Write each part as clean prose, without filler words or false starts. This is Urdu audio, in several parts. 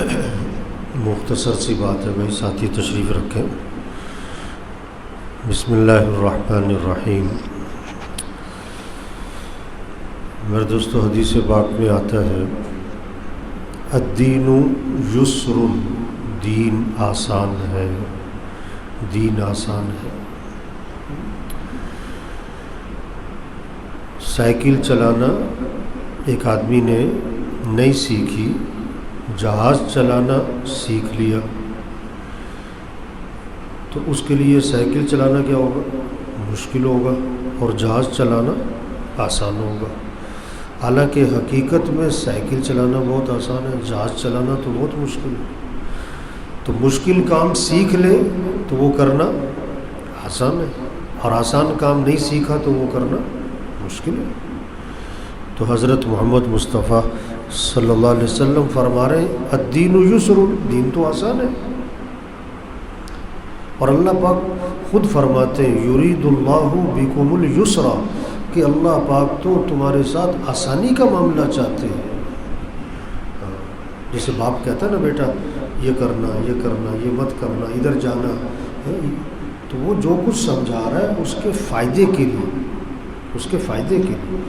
مختصر سی بات ہے بھائی، ساتھی تشریف رکھیں۔ بسم اللہ الرحمن الرحیم۔ میرے دوستو، حدیث پاک میں آتا ہے الدین یسر، دین آسان ہے، دین آسان ہے۔ سائیکل چلانا ایک آدمی نے نہیں سیکھی، جہاز چلانا سیکھ لیا، تو اس کے لیے سائیکل چلانا کیا ہوگا؟ مشکل ہوگا، اور جہاز چلانا آسان ہوگا۔ حالانکہ حقیقت میں سائیکل چلانا بہت آسان ہے، جہاز چلانا تو بہت مشکل ہے۔ تو مشکل کام سیکھ لے تو وہ کرنا آسان ہے، اور آسان کام نہیں سیکھا تو وہ کرنا مشکل ہے۔ تو حضرت محمد مصطفیٰ صلی اللہ علیہ وسلم فرما رہے ہیں الدین یسر، دین تو آسان ہے۔ اور اللہ پاک خود فرماتے ہیں یرید اللہ بکم الیسر، کہ اللہ پاک تو تمہارے ساتھ آسانی کا معاملہ چاہتے ہیں۔ جیسے باپ کہتا ہے نا، بیٹا یہ کرنا، یہ کرنا، یہ مت کرنا، ادھر جانا، تو وہ جو کچھ سمجھا رہا ہے اس کے فائدے کے لیے، اس کے فائدے کے لیے۔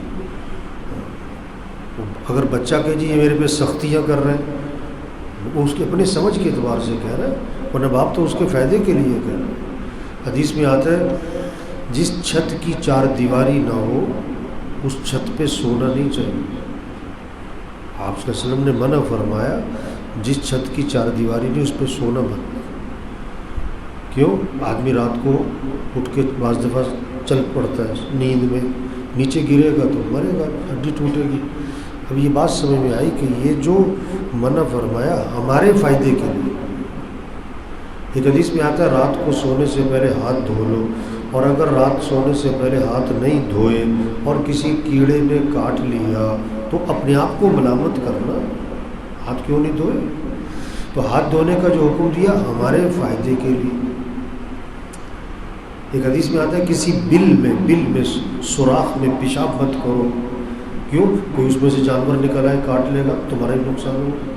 اگر بچہ کہ جی یہ میرے پہ سختیاں کر رہے ہیں، وہ اس کے اپنے سمجھ کے اعتبار سے کہہ رہا ہے، ورنہ باپ تو اس کے فائدے کے لیے کہہ رہا ہے۔ حدیث میں آتا ہے جس چھت کی چار دیواری نہ ہو اس چھت پہ سونا نہیں چاہیے۔ آپ صلی اللہ علیہ وسلم نے منع فرمایا جس چھت کی چار دیواری نہیں اس پہ سونا مت۔ کیوں؟ آدمی رات کو اٹھ کے بعض دفعہ چل پڑتا ہے نیند میں، نیچے گرے گا تو مرے گا، ہڈی ٹوٹے گی۔ اب یہ بات سمجھ میں آئی کہ یہ جو منع فرمایا ہمارے فائدے کے لیے۔ ایک حدیث میں آتا ہے رات کو سونے سے پہلے ہاتھ دھو لو، اور اگر رات سونے سے پہلے ہاتھ نہیں دھوئے اور کسی کیڑے نے کاٹ لیا تو اپنے آپ کو ملامت کرنا، ہاتھ کیوں نہیں دھوئے؟ تو ہاتھ دھونے کا جو حکم دیا ہمارے فائدے کے لیے۔ ایک حدیث میں آتا ہے کسی بل میں سوراخ میں پیشاب مت کرو، کیوں؟ کوئی اس میں سے جانور نکل آئے کاٹ لے گا، تمہارا ہی نقصان ہوگا۔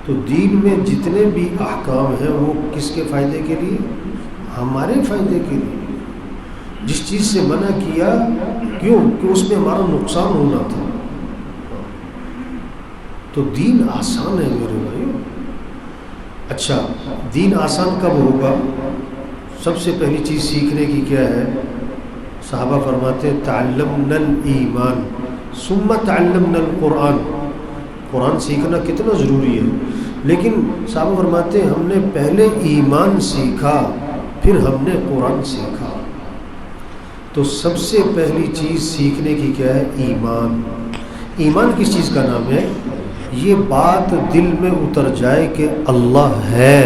تو دین میں جتنے بھی احکام ہیں وہ کس کے فائدے کے لیے؟ ہمارے فائدے کے لیے۔ جس چیز سے منع کیا، کیوں؟ کہ اس میں ہمارا نقصان ہونا تھا۔ تو دین آسان ہے میرے بھائی۔ اچھا، دین آسان کب ہوگا؟ سب سے پہلی چیز سیکھنے کی کیا ہے؟ صحابہ فرماتے ہیں تعلمنا الایمان ثم تعلمنا القرآن۔ قرآن سیکھنا کتنا ضروری ہے، لیکن صحابہ فرماتے ہیں ہم نے پہلے ایمان سیکھا پھر ہم نے قرآن سیکھا۔ تو سب سے پہلی چیز سیکھنے کی کیا ہے؟ ایمان۔ ایمان کس چیز کا نام ہے؟ یہ بات دل میں اتر جائے کہ اللہ ہے،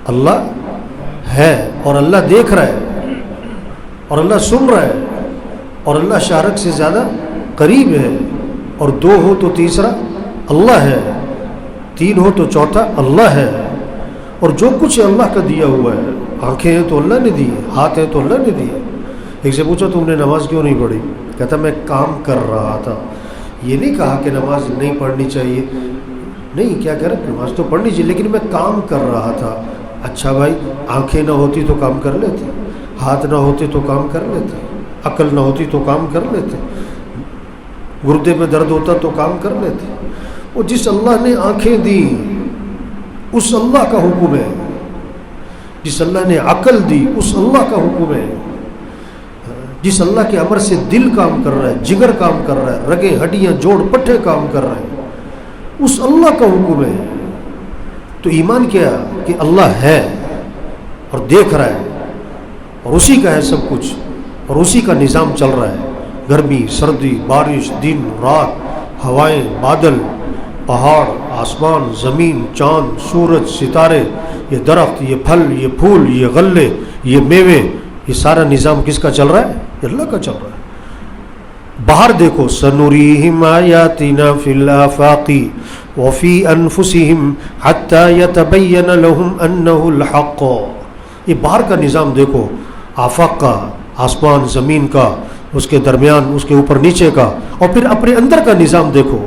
اللہ ہے، اور اللہ دیکھ رہا ہے، اور اللہ سن رہا ہے، اور اللہ شارک سے زیادہ قریب ہے، اور دو ہو تو تیسرا اللہ ہے، تین ہو تو چوتھا اللہ ہے، اور جو کچھ اللہ کا دیا ہوا ہے، آنکھیں ہیں تو اللہ نے دی، ہاتھ ہیں تو اللہ نے دی۔ ایک سے پوچھا تم نے نماز کیوں نہیں پڑھی؟ کہتا میں کام کر رہا تھا۔ یہ نہیں کہا کہ نماز نہیں پڑھنی چاہیے، نہیں، کیا کہہ رہا نماز تو پڑھنی چاہیے لیکن میں کام کر رہا تھا۔ اچھا بھائی، آنکھیں نہ ہوتی تو کام کر لیتے، ہاتھ نہ ہوتے تو کام کر لیتے، عقل نہ ہوتی تو کام کر لیتے، گردے میں درد ہوتا تو کام کر لیتے۔ وہ جس اللہ نے آنکھیں دی اس اللہ کا حکم ہے، جس اللہ نے عقل دی اس اللہ کا حکم ہے، جس اللہ کے امر سے دل کام کر رہا ہے، جگر کام کر رہا ہے، رگیں ہڈیاں جوڑ پٹھے کام کر رہے ہیں، اس اللہ کا حکم ہے۔ تو ایمان کیا؟ کہ اللہ ہے اور دیکھ رہا ہے، اور اسی کا ہے سب کچھ، اور اسی کا نظام چل رہا ہے۔ گرمی، سردی، بارش، دن، رات، ہوائیں، بادل، پہاڑ، آسمان، زمین، چاند، سورج، ستارے، یہ درخت، یہ پھل، یہ پھول، یہ غلے، یہ میوے، یہ سارا نظام کس کا چل رہا ہے؟ اللہ کا چل رہا ہے۔ باہر دیکھو سنریہم آیاتنا فی الآفاق وفی انفسہم حتی یتبین لہم انہ الحق۔ یہ باہر کا نظام دیکھو، آفاق کا، آسمان زمین کا، اس کے درمیان، اس کے اوپر نیچے کا، اور پھر اپنے اندر کا نظام دیکھو،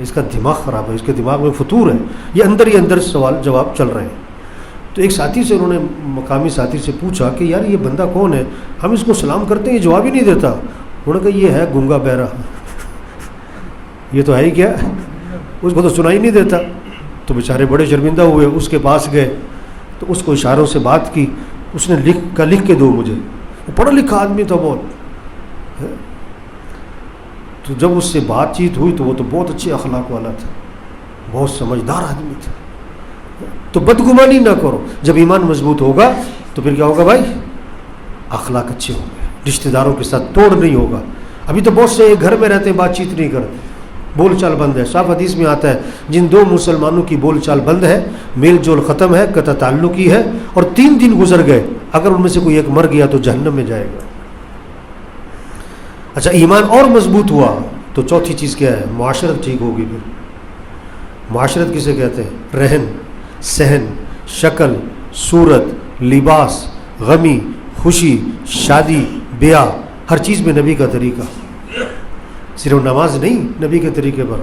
اس کا دماغ خراب ہے، اس کے دماغ میں فطور ہے، یہ اندر ہی اندر سوال جواب چل رہے ہیں۔ تو ایک ساتھی سے انہوں نے، مقامی ساتھی سے پوچھا کہ یار یہ بندہ کون ہے، ہم اس کو سلام کرتے ہیں یہ جواب ہی نہیں دیتا۔ انہوں نے کہا یہ ہے گونگا بہرا، یہ تو ہے ہی کیا، اس کو تو سنائی نہیں دیتا۔ تو بیچارے بڑے شرمندہ ہوئے، اس کے پاس گئے تو اس کو اشاروں سے بات کی، اس نے لکھ کے دو مجھے، وہ پڑھا لکھا آدمی تھا بہت۔ تو جب اس سے بات چیت ہوئی تو وہ تو بہت اچھے اخلاق والا تھا، بہت سمجھدار آدمی تھا۔ تو بدگمانی نہ کرو، جب ایمان مضبوط ہوگا تو پھر کیا ہوگا بھائی، اخلاق اچھے ہوں گے، رشتہ داروں کے ساتھ توڑ نہیں ہوگا۔ ابھی تو بہت سے ایک گھر میں رہتے ہیں، بات چیت نہیں کرتے، بول چال بند ہے۔ صاف حدیث میں آتا ہے جن دو مسلمانوں کی بول چال بند ہے، میل جول ختم ہے، قطع تعلق ہی ہے، اور 3 دن گزر گئے، اگر ان میں سے کوئی ایک مر گیا تو جہنم میں جائے گا۔ اچھا ایمان اور مضبوط ہوا تو چوتھی چیز کیا ہے، معاشرت ٹھیک ہوگی۔ پھر معاشرت کسے کہتے ہیں، رہن سہن، شکل صورت، لباس، غمی خوشی، شادی بیاہ، ہر چیز میں نبی کا طریقہ۔ صرف نماز نہیں نبی کے طریقے پر،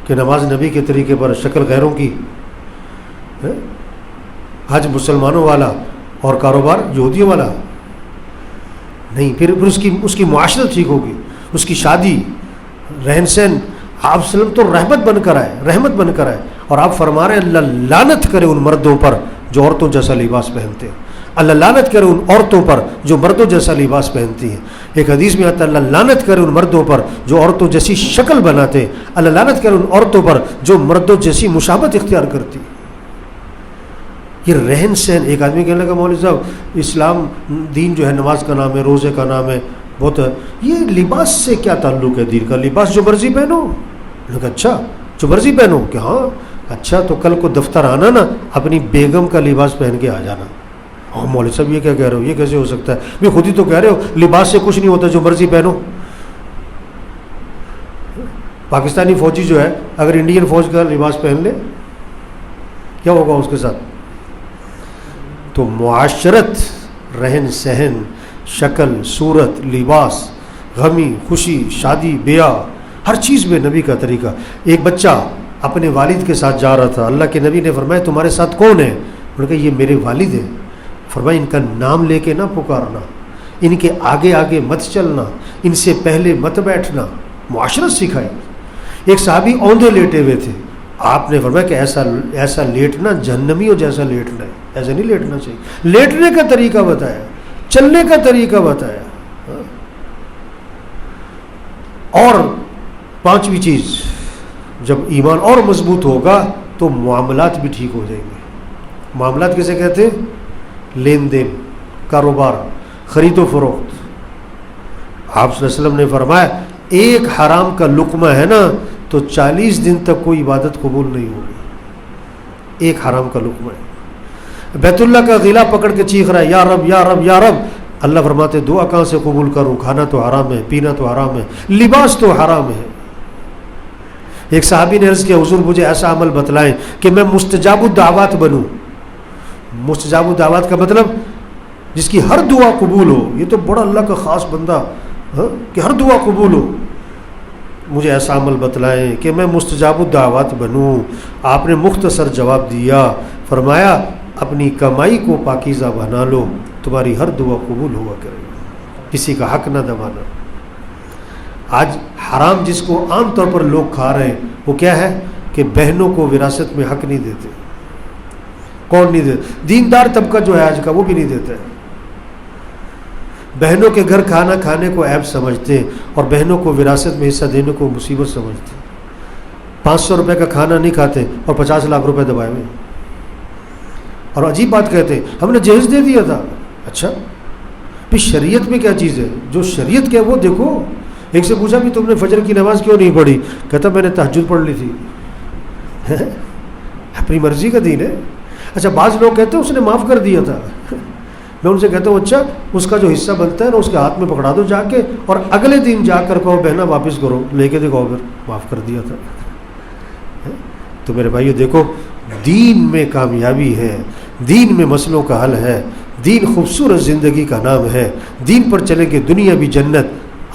کہ نماز نبی کے طریقے پر، شکل غیروں کی، حج مسلمانوں والا اور کاروبار یہودیوں والا نہیں۔ پھر اس کی معاشرت ٹھیک ہوگی، اس کی شادی، رہن سہن۔ آپ وسلم تو رحمت بن کر آئے، رحمت بن کر آئے، اور آپ فرما رہے ہیں اللہ لعنت کرے ان مردوں پر جو عورتوں جیسا لباس پہنتے ہیں، اللہ لعنت کرے ان عورتوں پر جو مردوں جیسا لباس پہنتی ہیں۔ ایک حدیث میں آتا ہے اللہ لعنت کرے ان مردوں پر جو عورتوں جیسی شکل بناتے ہیں، اللہ لعنت کرے ان عورتوں پر جو مردوں جیسی مشابہت اختیار کرتی ہیں۔ یہ رہن سہن، ایک آدمی کہنے لگا مولوی صاحب اسلام دین جو ہے نماز کا نام ہے، روزے کا نام ہے، بہت ہے، یہ لباس سے کیا تعلق ہے دین کا؟ لباس جو مرضی پہنو۔ میں نے کہا اچھا جو مرضی پہنو؟ کہ ہاں۔ اچھا تو کل کو دفتر آنا نا، اپنی بیگم کا لباس پہن کے آ جانا۔ ہاں مولوی صاحب یہ کیا کہہ رہے ہو، یہ کیسے ہو سکتا ہے؟ میں خود ہی تو کہہ رہے ہو لباس سے کچھ نہیں ہوتا، جو مرضی پہنو۔ پاکستانی فوجی جو ہے اگر انڈین فوج کا لباس پہن لے کیا ہوگا اس کے ساتھ؟ تو معاشرت، رہن سہن، شکل صورت، لباس، غمی خوشی، شادی بیاہ، ہر چیز میں نبی کا طریقہ۔ ایک بچہ اپنے والد کے ساتھ جا رہا تھا، اللہ کے نبی نے فرمایا تمہارے ساتھ کون ہے؟ انہوں نے کہا یہ میرے والد ہیں۔ فرمایا ان کا نام لے کے نہ پکارنا، ان کے آگے آگے مت چلنا، ان سے پہلے مت بیٹھنا، معاشرت سکھائی۔ ایک صحابی اوندھے لیٹے ہوئے تھے، آپ نے فرمایا کہ ایسا لیٹنا جہنمیوں جیسا لیٹنا ہے، ایسا نہیں لیٹنا چاہیے۔ لیٹنے کا طریقہ بتایا، چلنے کا طریقہ بتایا۔ اور 5ویں چیز، جب ایمان اور مضبوط ہوگا تو معاملات بھی ٹھیک ہو جائیں گے۔ معاملات کسے کہتے ہیں؟ لین دین، کاروبار، خرید و فروخت۔ آپ صلی اللہ علیہ وسلم نے فرمایا ایک حرام کا لقمہ ہے نا تو 40 دن تک کوئی عبادت قبول نہیں ہوگی، ایک حرام کا لقمہ ہے۔ بیت اللہ کا غلہ پکڑ کے چیخ رہا ہے یا رب یا رب یا رب، اللہ فرماتے دعا کہاں سے قبول کروں، کھانا تو حرام ہے، پینا تو حرام ہے، لباس تو حرام ہے۔ ایک صحابی نے عرض کیا حضور مجھے ایسا عمل بتلائیں کہ میں مستجاب الدعوات بنوں۔ مستجاب الدعوات کا مطلب جس کی ہر دعا قبول ہو، یہ تو بڑا اللہ کا خاص بندہ کہ ہر دعا قبول ہو۔ مجھے ایسا عمل بتلائیں کہ میں مستجاب الدعوات بنوں۔ آپ نے مختصر جواب دیا، فرمایا اپنی کمائی کو پاکیزہ بنا لو، تمہاری ہر دعا قبول ہوا کرے گی، کسی کا حق نہ دبانا۔ آج حرام جس کو عام طور پر لوگ کھا رہے ہیں وہ کیا ہے کہ بہنوں کو وراثت میں حق نہیں دیتے۔ کون نہیں دیتے؟ دیندار طبقہ جو ہے آج کا وہ بھی نہیں دیتا ہے۔ بہنوں کے گھر کھانا کھانے کو عیب سمجھتے ہیں اور بہنوں کو وراثت میں حصہ دینے کو مصیبت سمجھتے ہیں۔ 500 روپے کا کھانا نہیں کھاتے اور 50 لاکھ روپے دبائے ہوئے، اور عجیب بات کہتے ہیں ہم نے جہیز دے دیا تھا۔ اچھا پھر شریعت میں کیا چیز ہے؟ جو شریعت کیا وہ دیکھو۔ ایک سے پوچھا بھی تم نے فجر کی نماز کیوں نہیں پڑھی؟ کہتا میں نے تہجد پڑھ لی تھی۔ اپنی مرضی کا دین ہے۔ اچھا بعض لوگ کہتے ہیں اس نے معاف کر دیا تھا۔ میں ان سے کہتا ہوں اچھا اس کا جو حصہ بنتا ہے نا اس کے ہاتھ میں پکڑا دو جا کے، اور اگلے دن جا کر کہو بہنا واپس کرو، لے کے دیکھو پھر معاف کر دیا تھا۔ تو میرے بھائیو دیکھو دین میں کامیابی ہے، دین میں مسئلوں کا حل ہے، دین خوبصورت زندگی کا نام ہے۔ دین پر چلیں گے دنیا بھی جنت،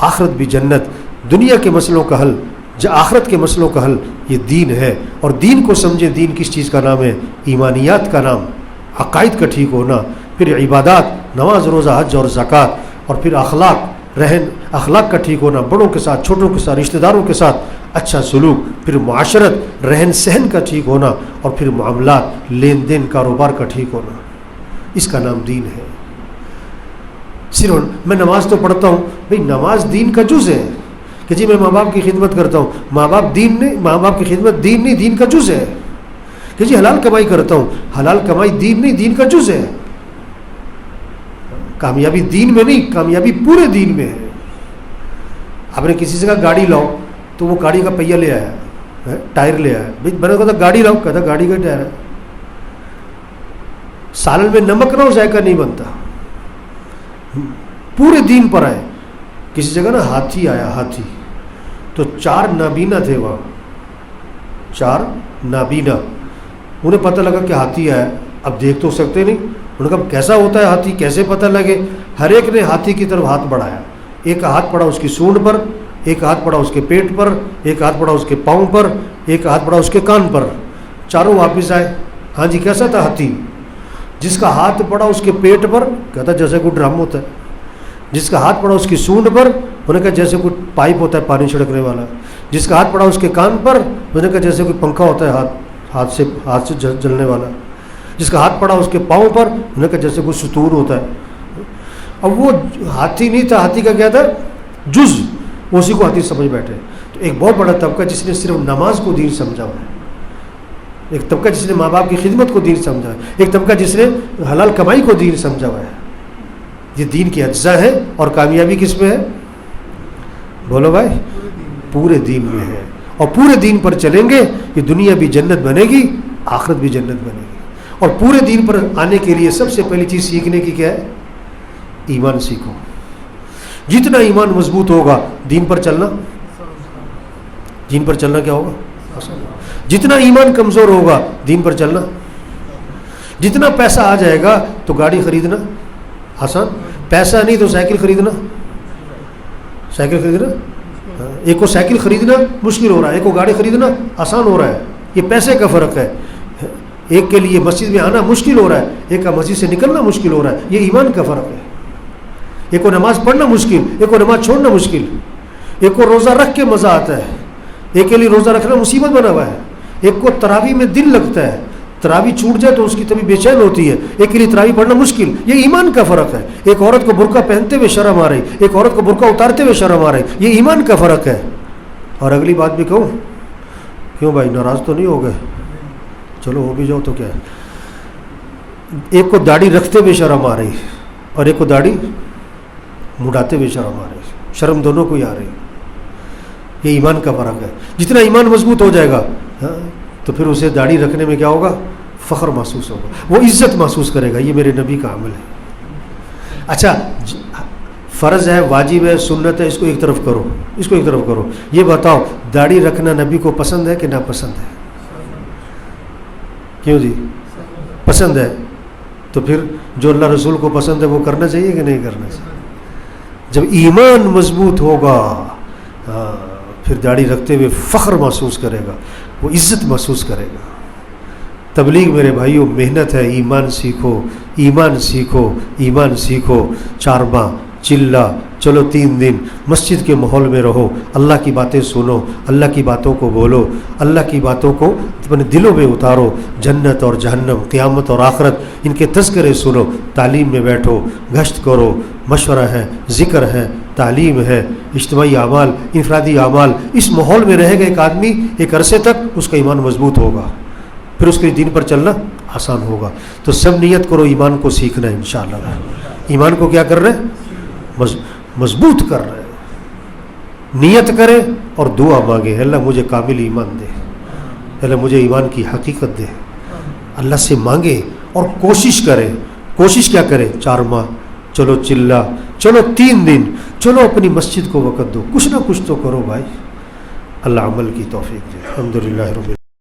آخرت بھی جنت۔ دنیا کے مسئلوں کا حل آخرت کے مسئلوں کا حل یہ دین ہے. اور دین کو سمجھے. دین کس چیز کا نام ہے؟ ایمانیات کا نام، عقائد کا ٹھیک ہونا، پھر عبادات، نماز، روزہ، حج اور زکوٰۃ، اور پھر اخلاق کا ٹھیک ہونا، بڑوں کے ساتھ، چھوٹوں کے ساتھ، رشتہ داروں کے ساتھ اچھا سلوک، پھر معاشرت، رہن سہن کا ٹھیک ہونا، اور پھر معاملات، لین دین، کاروبار کا ٹھیک ہونا. اس کا نام دین ہے. صرف میں نماز تو پڑھتا ہوں، بھئی نماز دین کا جز ہے کہ جی میں ماں باپ کی خدمت کرتا ہوں. ماں باپ کی خدمت دین نہیں، دین کا جز ہے. کہ جی حلال کمائی کرتا ہوں، حلال کمائی دین نہیں، دین کا جز ہے. کامیابی دین میں نہیں، کامیابی پورے دین میں ہے. آپ نے کسی سے کہا گاڑی لاؤ تو وہ گاڑی کا پہیہ لے آیا، ٹائر لے آیا. بھائی میں نے کہا گاڑی لاؤ، کہتا گاڑی کا ٹائر ہے. سالن میں نمک نہ ہو ذائقہ نہیں بنتا. پورے دین پر آئے. کسی جگہ نا ہاتھی آیا، ہاتھی تو 4 نابینا تھے وہاں، 4 نابینا. انہیں پتہ لگا کہ ہاتھی آیا. اب دیکھ تو سکتے نہیں. انہوں نے کہا کیسا ہوتا ہے ہاتھی، کیسے پتہ لگے؟ ہر ایک نے ہاتھی کی طرف ہاتھ بڑھایا. ایک ہاتھ پڑا اس کی سونڈ پر، ایک ہاتھ پڑا اس کے پیٹ پر، ایک ہاتھ پڑا اس کے پاؤں پر، ایک ہاتھ پڑا اس کے کان پر. چاروں واپس آئے. ہاں جی کیسا تھا ہاتھی؟ جس کا ہاتھ پڑا اس کے پیٹ پر، کہتا جیسے کوئی ڈرم ہوتا ہے. جس کا ہاتھ پڑا اس کی سونڈ پر، انہوں نے کہا جیسے کوئی پائپ ہوتا ہے پانی چھڑکنے والا. جس کا ہاتھ پڑا اس کے کان پر، انہوں نے کہا جیسے کوئی پنکھا ہوتا ہے ہاتھ سے جلنے والا. جس کا ہاتھ پڑا اس کے پاؤں پر، انہوں نے کہا جیسے کوئی ستون ہوتا ہے. اب وہ ہاتھی نہیں تھا، ہاتھی کا کیا تھا؟ جز. اسی کو ہاتھی سمجھ بیٹھے. تو ایک بہت بڑا طبقہ جس نے صرف نماز کو دین سمجھا ہوا ہے، ایک طبقہ جس نے ماں باپ کی خدمت کو دین سمجھا ہے، ایک طبقہ جس نے حلال کمائی کو دین سمجھا ہوا ہے. یہ دین کے اجزاء ہیں. اور کامیابی کس میں ہے؟ بولو بھائی، پورے دین میں ہے. اور پورے دین پر چلیں گے یہ دنیا بھی جنت بنے گی، آخرت بھی جنت بنے گی. اور پورے دین پر آنے کے لیے سب سے پہلی چیز سیکھنے کی کیا ہے؟ ایمان سیکھو. جتنا ایمان مضبوط ہوگا دین پر چلنا کیا ہوگا؟ جتنا ایمان کمزور ہوگا دین پر چلنا. جتنا پیسہ آ جائے گا تو گاڑی خریدنا آسان، پیسہ نہیں تو سائیکل خریدنا. ایک کو سائیکل خریدنا مشکل ہو رہا ہے، ایک کو گاڑی خریدنا آسان ہو رہا ہے. یہ پیسے کا فرق ہے. ایک کے لیے مسجد میں آنا مشکل ہو رہا ہے، ایک کا مسجد سے نکلنا مشکل ہو رہا ہے. یہ ایمان کا فرق ہے. ایک کو نماز پڑھنا مشکل، ایک کو نماز چھوڑنا مشکل. ایک کو روزہ رکھ کے مزہ آتا ہے، ایک کے لیے روزہ رکھنا مصیبت بنا ہوا ہے. ایک کو تراویح میں دل لگتا ہے، تراویح چھوٹ جائے تو اس کی طبیعت بے چین ہوتی ہے. ایک کے لیے تراویح پڑھنا مشکل. یہ ایمان کا فرق ہے. ایک عورت کو برقع پہنتے ہوئے شرم آ رہی، ایک عورت کو برقع اتارتے ہوئے شرم آ رہی. یہ ایمان کا فرق ہے. اور اگلی بات بھی کہوں، کیوں بھائی ناراض تو نہیں ہو گئے؟ چلو ہو بھی جاؤ تو کیا ہے. ایک کو داڑھی رکھتے ہوئے شرم آ رہی اور ایک کو داڑھی مڈاتے ہوئے شرم آ رہی. شرم دونوں کو ہی آ رہی. یہ ایمان کا فرق ہے. جتنا ایمان مضبوط ہو جائے گا تو پھر اسے داڑھی رکھنے میں کیا ہوگا؟ فخر محسوس ہوگا. وہ عزت محسوس کرے گا، یہ میرے نبی کا عمل ہے. اچھا فرض ہے، واجب ہے، سنت ہے، اس کو ایک طرف کرو. یہ بتاؤ داڑھی رکھنا نبی کو پسند ہے کہ ناپسند ہے؟ کیوں جی پسند ہے. تو پھر جو اللہ رسول کو پسند ہے وہ کرنا چاہیے کہ نہیں کرنا چاہیے؟ جب ایمان مضبوط ہوگا پھر داڑھی رکھتے ہوئے فخر محسوس کرے گا، وہ عزت محسوس کرے گا. تبلیغ میرے بھائیوں محنت ہے. ایمان سیکھو. 4 ماہ چلا، چلو 3 دن مسجد کے ماحول میں رہو، اللہ کی باتیں سنو، اللہ کی باتوں کو بولو، اللہ کی باتوں کو اپنے دلوں میں اتارو. جنت اور جہنم، قیامت اور آخرت، ان کے تذکرے سنو. تعلیم میں بیٹھو، گشت کرو، مشورہ ہے، ذکر ہے، تعلیم ہے، اجتماعی اعمال، انفرادی اعمال. اس ماحول میں رہے گا ایک آدمی ایک عرصے تک، اس کا ایمان مضبوط ہوگا، پھر اس کے دین پر چلنا آسان ہوگا. تو سب نیت کرو ایمان کو سیکھنا ہے انشاءاللہ. ایمان کو کیا کر رہے ہیں؟ مضبوط کر رہے ہیں. نیت کرے اور دعا مانگے، اللہ مجھے کامل ایمان دے، اللہ مجھے ایمان کی حقیقت دے. اللہ سے مانگے اور کوشش کرے. کوشش کیا کرے؟ 4 ماہ چلو چلا، چلو 3 دن، چلو اپنی مسجد کو وقت دو، کچھ نہ کچھ تو کرو بھائی. اللہ عمل کی توفیق دے. الحمدللہ رب